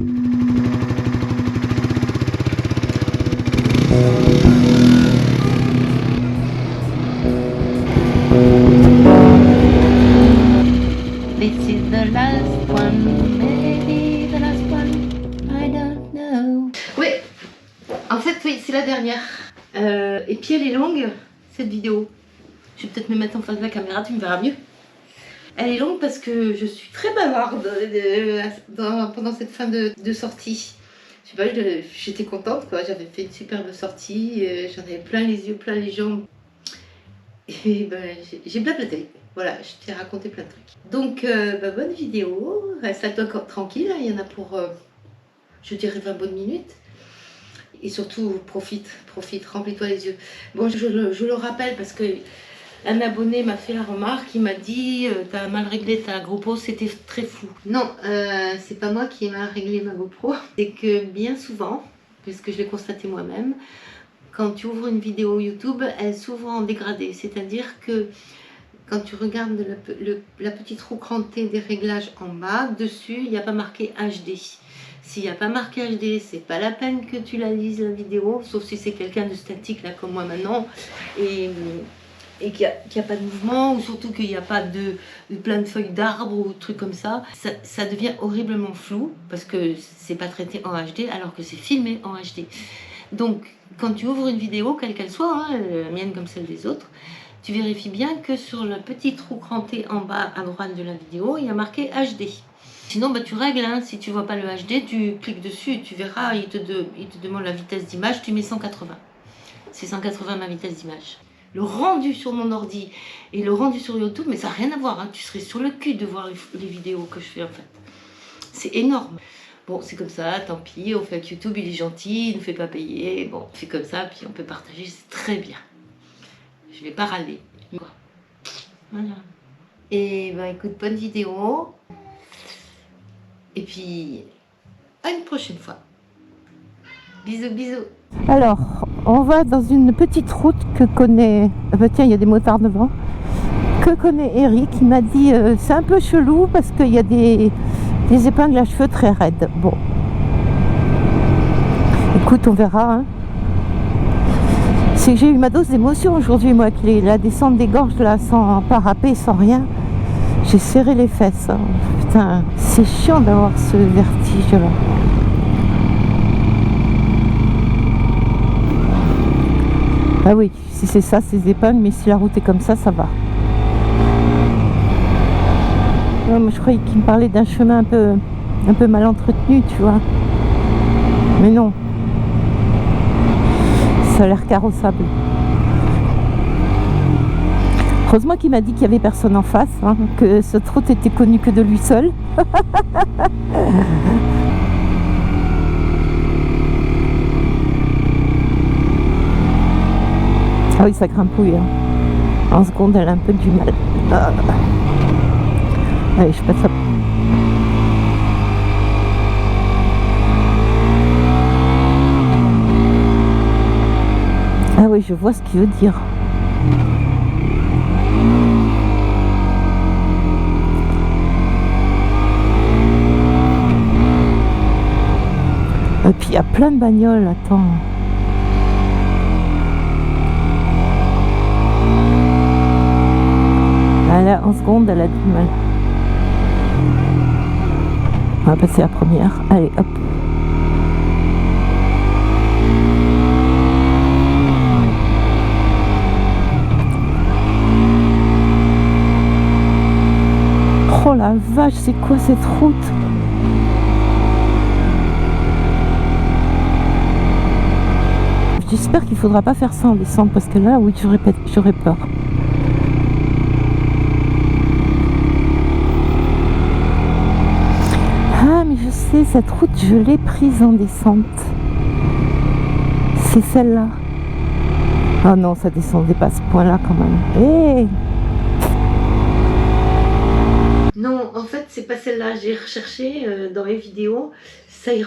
This is the last one, maybe the last one, I don't know. Oui, en fait, oui, c'est la dernière. Et puis elle est longue, cette vidéo. Je vais peut-être me mettre en face de la caméra, tu me verras mieux. Elle est longue parce que je suis très bavarde pendant cette fin de sortie. Je sais pas, j'étais contente, quoi. J'avais fait une superbe sortie, j'en avais plein les yeux, plein les jambes. Et ben, j'ai blablaté. Voilà, je t'ai raconté plein de trucs. Donc, bonne vidéo. Reste à toi tranquille. Hein. Il y en a pour, je dirais, 20 bonnes minutes. Et surtout, profite, remplis-toi les yeux. Bon, je le rappelle parce que un abonné m'a fait la remarque. Il m'a dit, t'as mal réglé ta GoPro, c'était très flou. Non, c'est pas moi qui ai mal réglé ma GoPro. C'est que bien souvent, puisque je l'ai constaté moi-même, quand tu ouvres une vidéo YouTube, elle s'ouvre en dégradé. C'est-à-dire que quand tu regardes la petite roue crantée des réglages en bas, dessus, il n'y a pas marqué HD. S'il n'y a pas marqué HD, c'est pas la peine que tu la lises la vidéo, sauf si c'est quelqu'un de statique, là, comme moi maintenant, et qu'il n'y a pas de mouvement, ou surtout qu'il n'y a pas de plein de feuilles d'arbres ou trucs comme ça. Ça devient horriblement flou, parce que c'est pas traité en HD, alors que c'est filmé en HD. Donc, quand tu ouvres une vidéo, quelle qu'elle soit, hein, la mienne comme celle des autres, tu vérifies bien que sur la petite roue crantée en bas à droite de la vidéo, il y a marqué HD. Sinon, bah, tu règles, hein. Si tu ne vois pas le HD, tu cliques dessus, tu verras, il te demande la vitesse d'image, tu mets 180. C'est 180 ma vitesse d'image. Le rendu sur mon ordi et le rendu sur YouTube, mais ça n'a rien à voir, hein. Tu serais sur le cul de voir les vidéos que je fais en fait. C'est énorme. Bon, c'est comme ça, tant pis, on fait que YouTube, il est gentil, il ne nous fait pas payer. Bon, c'est comme ça, puis on peut partager, c'est très bien. Je vais pas râler. Voilà. Et ben écoute, bonne vidéo. Et puis, à une prochaine fois. Bisous, bisous. Alors, on va dans une petite route que connaît... Ah bah tiens, il y a des motards devant. Que connaît Eric. Il m'a dit, c'est un peu chelou parce qu'il y a des épingles à cheveux très raides. Bon. Écoute, on verra. Hein. C'est que j'ai eu ma dose d'émotion aujourd'hui, moi, avec la descente des gorges, là, sans parapet, sans rien. J'ai serré les fesses. Hein. Putain, c'est chiant d'avoir ce vertige-là. Ah oui, si c'est ça, c'est des épingles, mais si la route est comme ça, ça va. Ouais, moi, je croyais qu'il me parlait d'un chemin un peu mal entretenu, tu vois. Mais non. Ça a l'air carrossable. Heureusement qu'il m'a dit qu'il n'y avait personne en face, hein, que cette route était connue que de lui seul. Ah oui, ça grimpouille. Hein. En seconde, elle a un peu du mal. Allez, je passe à... Ah oui, je vois ce qu'il veut dire. Et puis il y a plein de bagnoles, attends. Là, en seconde, elle a du mal. On va passer la première. Allez, hop. Oh la vache, c'est quoi cette route? J'espère qu'il ne faudra pas faire ça en descente parce que là, oui, j'aurais peur. Ah, mais je sais, cette route, je l'ai prise en descente. C'est celle-là. Oh non, ça descendait pas à ce point-là quand même. Hey, non, en fait, c'est pas celle-là. J'ai recherché dans les vidéos. C'est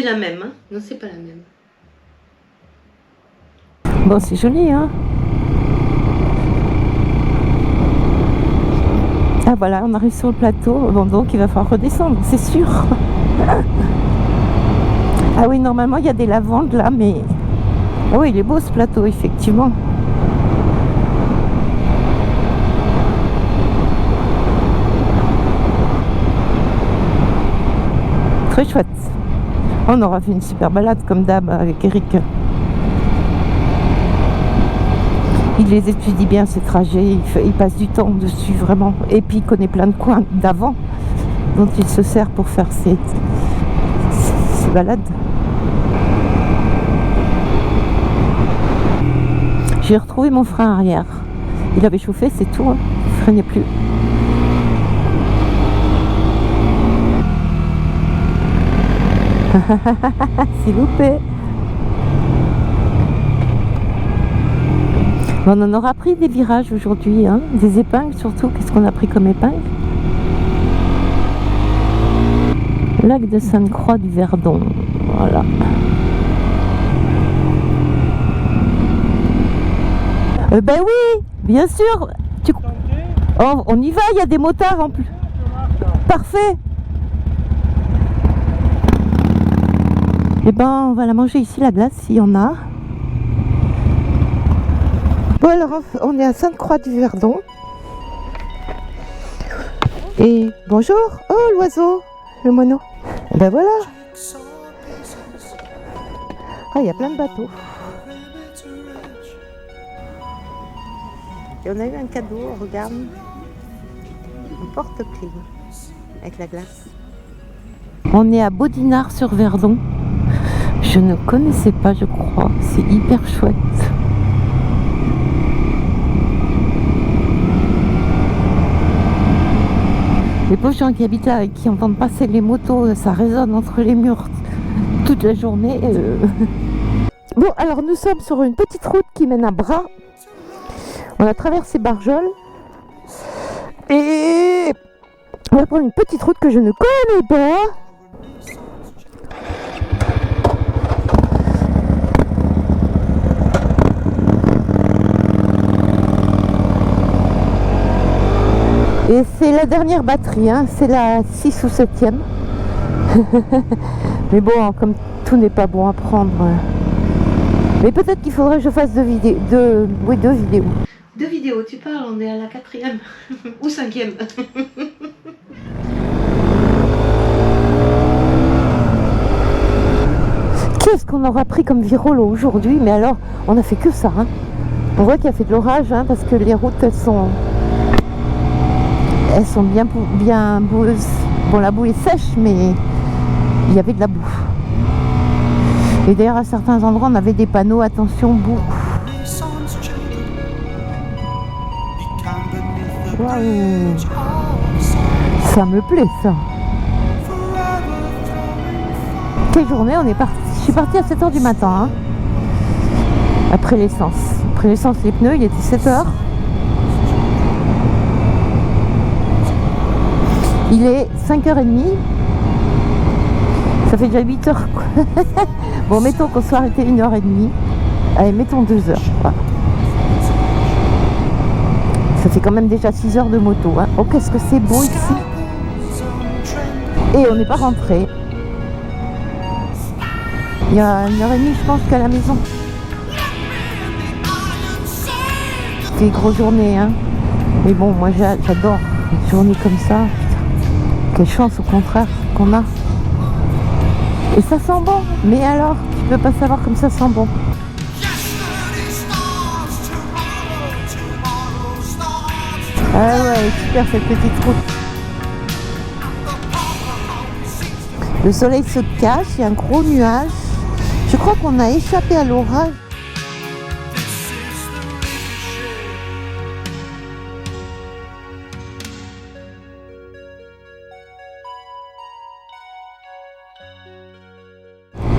la même, hein? Non, c'est pas la même. bon, c'est joli, hein? Ah Ah voilà, on arrive sur le plateau. Bon, donc il va falloir redescendre, c'est sûr. Ah oui, normalement il y a des lavandes là, mais... Ah oui, il est beau ce plateau, effectivement. Très chouette. On aura fait une super balade comme d'hab avec Eric. Il les étudie bien ces trajets, il passe du temps dessus vraiment. Et puis il connaît plein de coins d'avant dont il se sert pour faire ses balades. J'ai retrouvé mon frein arrière. Il avait chauffé, c'est tout, hein. Il freinait plus. C'est loupé. Bon, on en aura pris des virages aujourd'hui, hein, des épingles surtout. Qu'est-ce qu'on a pris comme épingle? Lac de Sainte-Croix du Verdon. Voilà. Ben oui, bien sûr. Oh, on y va, il y a des motards en plus. Parfait. Et ben, on va la manger ici, la glace, s'il y en a. Bon, alors, on est à Sainte-Croix du Verdon. Et bonjour. Oh, l'oiseau, le moineau. Ben voilà. Ah, il y a plein de bateaux. Et on a eu un cadeau, regarde. Un porte-clés avec la glace. On est à Baudinard-sur-Verdon. Je ne connaissais pas, je crois. C'est hyper chouette. Les pauvres gens qui habitent là et qui entendent passer les motos, ça résonne entre les murs toute la journée. Bon, alors nous sommes sur une petite route qui mène à Bras. On a traversé Barjol. Et on va prendre une petite route que je ne connais pas. Et c'est la dernière batterie, hein. C'est la 6 ou 7e. Mais bon, comme tout n'est pas bon à prendre. Mais peut-être qu'il faudrait que je fasse deux vidéos. Deux vidéos, tu parles, on est à la 4e ou 5e. Qu'est-ce qu'on aura pris comme virole aujourd'hui? Mais alors, on a fait que ça, hein. On voit qu'il y a fait de l'orage, hein, parce que les routes, elles sont bien boueuses. Bon, la boue est sèche, mais il y avait de la boue. Et d'ailleurs, à certains endroits, on avait des panneaux, attention, boue. Waouh, ça me plaît, ça. Quelle journée, on est parti. Je suis partie à 7h du matin, hein. Après l'essence. Après l'essence, les pneus, il était 7h. Il est 5h30. Ça fait déjà 8h, quoi. Bon, mettons qu'on soit arrêté 1h30. Allez, mettons 2h. Voilà. Ça fait quand même déjà 6 heures de moto, hein. Oh, qu'est-ce que c'est beau ici. Et on n'est pas rentré. Il y a 1h30, je pense, qu'à la maison. C'est une grosse journée, hein. Mais bon, moi j'adore une journée comme ça. Putain, quelle chance, au contraire, qu'on a. Et ça sent bon. Mais alors, tu peux pas savoir comme ça sent bon. Ah ouais, super cette petite route. Le soleil se cache, il y a un gros nuage. Je crois qu'on a échappé à l'orage.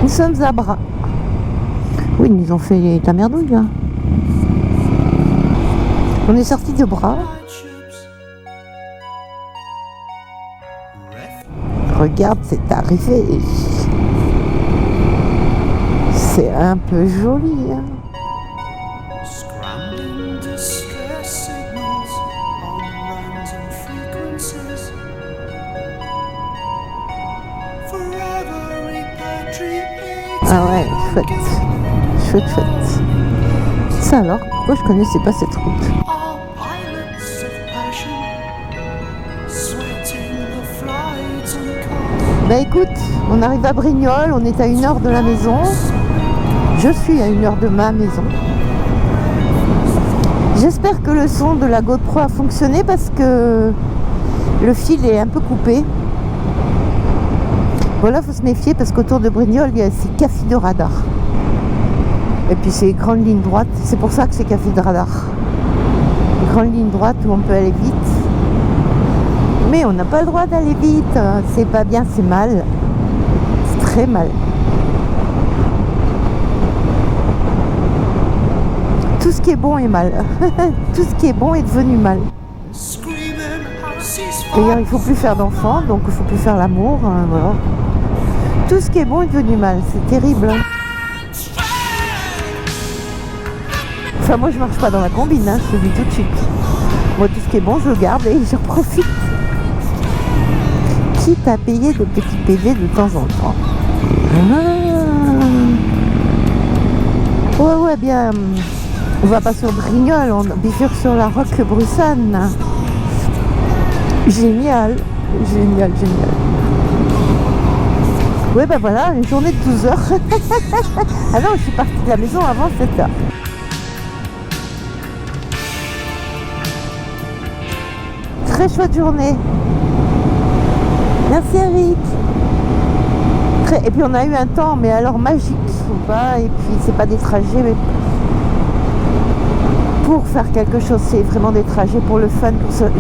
Nous sommes à Bras. Oui, ils nous ont fait la merdouille là. On est sorti de Bras. Regarde, c'est arrivé. C'est un peu joli, hein. Ah ouais, chouette. Chouette, chouette. Ça alors, pourquoi je connaissais pas cette route? Bah écoute, on arrive à Brignoles, on est à 1 heure de la maison. Je suis à 1 heure de ma maison. J'espère que le son de la GoPro a fonctionné parce que le fil est un peu coupé. Voilà, faut se méfier parce qu'autour de Brignoles, il y a ces cafés de radar. Et puis c'est grande ligne droite, c'est pour ça que c'est café de radar. Grande ligne droite où on peut aller vite. Mais on n'a pas le droit d'aller vite, c'est pas bien, c'est mal. C'est très mal. Tout ce qui est bon est mal. Tout ce qui est bon est devenu mal. D'ailleurs, il faut plus faire d'enfants, donc il faut plus faire l'amour. Voilà. Tout ce qui est bon est devenu mal, c'est terrible. Enfin, moi je marche pas dans la combine, hein, je te le dis tout de suite. Moi, tout ce qui est bon, je le garde et j'en profite. Quitte à payer des petits PV de temps en temps. Ouais, bien. On va pas sur Brignoles, on bifurque sur la Roquebrussanne. Génial, génial, génial. Ouais, bah voilà, une journée de 12 heures. Ah non, je suis partie de la maison avant 7 heures. Très chouette journée. Merci Eric. Et puis on a eu un temps, mais alors magique. Et puis c'est pas des trajets, mais pour faire quelque chose, c'est vraiment des trajets pour le fun,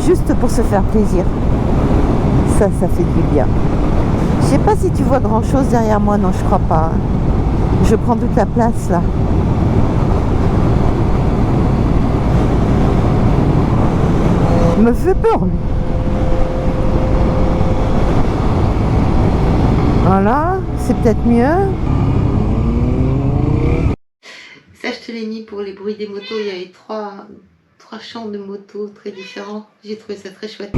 juste pour se faire plaisir. Ça fait du bien. Je sais pas si tu vois grand chose derrière moi, non je crois pas. Je prends toute la place là. Il me fait peur lui. Voilà, c'est peut-être mieux. Ça, je te l'ai mis pour les bruits des motos. Il y avait trois chants de motos très différents. J'ai trouvé ça très chouette.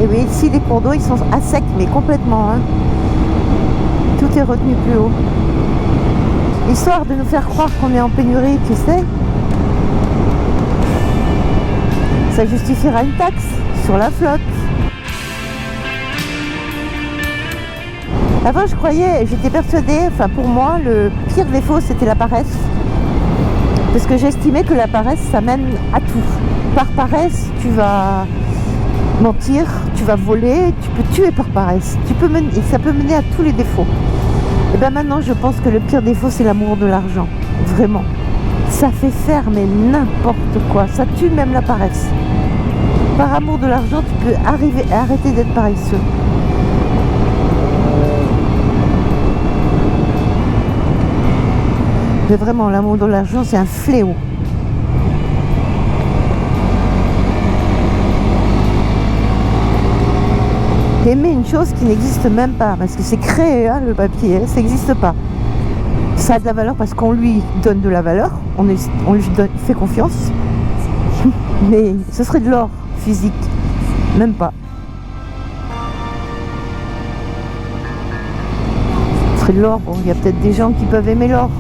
Et oui, ici les cours d'eau ils sont à sec, mais complètement. Hein. Tout est retenu plus haut. Histoire de nous faire croire qu'on est en pénurie, tu sais. Ça justifiera une taxe sur la flotte. Avant je croyais, j'étais persuadée, enfin pour moi, le pire défaut c'était la paresse. Parce que j'estimais que la paresse ça mène à tout. Par paresse, tu vas mentir, tu vas voler, tu peux tuer par paresse. Et ça peut mener à tous les défauts. Et bien maintenant je pense que le pire défaut c'est l'amour de l'argent. Vraiment. Ça fait faire mais n'importe quoi. Ça tue même la paresse. Par amour de l'argent, tu peux arrêter d'être paresseux. Mais vraiment, l'amour de l'argent, c'est un fléau. Aimer une chose qui n'existe même pas, parce que c'est créé, hein, le papier, hein, ça n'existe pas. Ça a de la valeur parce qu'on lui donne de la valeur, on lui fait confiance, mais ce serait de l'or physique, même pas. Ce serait de l'or, bon, il y a peut-être des gens qui peuvent aimer l'or.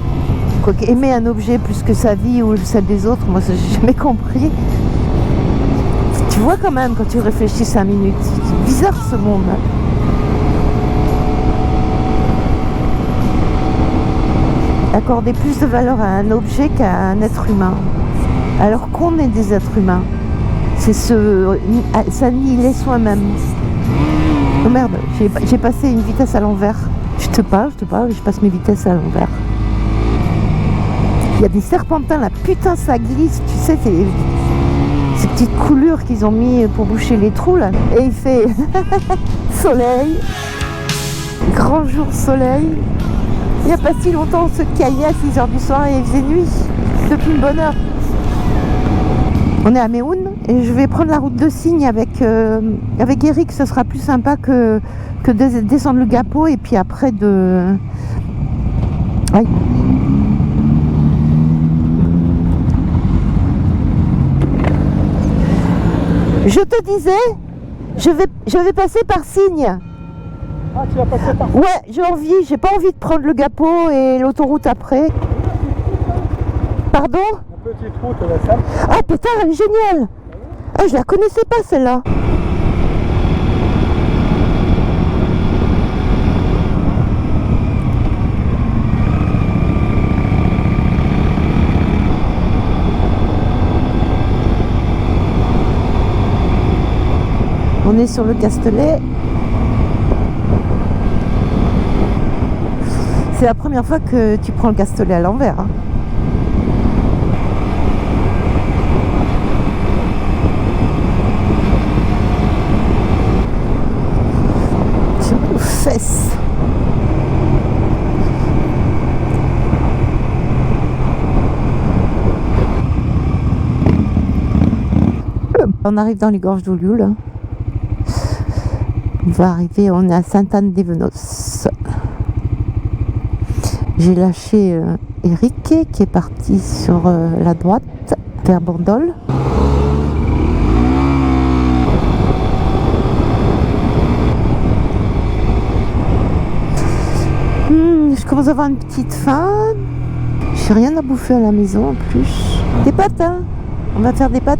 Quoique aimer un objet plus que sa vie ou celle des autres, moi ça j'ai jamais compris. Tu vois quand même quand tu réfléchis 5 minutes, c'est bizarre ce monde. Hein. Accorder plus de valeur à un objet qu'à un être humain. Alors qu'on est des êtres humains. C'est s'annihiler soi-même. Oh merde, j'ai passé une vitesse à l'envers. Je te parle, et je passe mes vitesses à l'envers. Il y a des serpentins là, putain ça glisse, tu sais, ces petites coulures qu'ils ont mis pour boucher les trous là. Et il fait soleil, grand jour soleil. Il n'y a pas si longtemps, on se caillait à 6 h du soir et il faisait nuit, depuis une bonne heure. On est à Méhoun et je vais prendre la route de Signes avec Eric, ce sera plus sympa que de descendre le Gapot et puis après de... Aïe. Je te disais, je vais passer par Signes. Ah, tu vas passer par... Ouais, j'ai pas envie de prendre le Gapot et l'autoroute après. Pardon? La petite route, la salle. Ah putain, elle est géniale. Ah, je la connaissais pas celle-là. On est sur le Castellet. C'est la première fois que tu prends le Castellet à l'envers. Hein. Sur nos fesses. On arrive dans les gorges d'Ollioules là. On va arriver, on est à Sainte-Anne-des-Venos. J'ai lâché Eric qui est parti sur la droite vers Bandol. Je commence à avoir une petite faim. J'ai rien à bouffer à la maison en plus. Des pâtes, hein. On va faire des pâtes.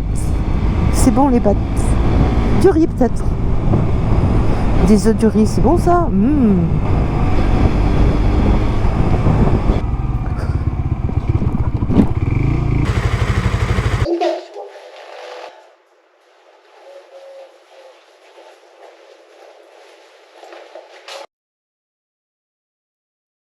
C'est bon les pâtes. Du riz peut-être. Des œufs du riz, c'est bon ça.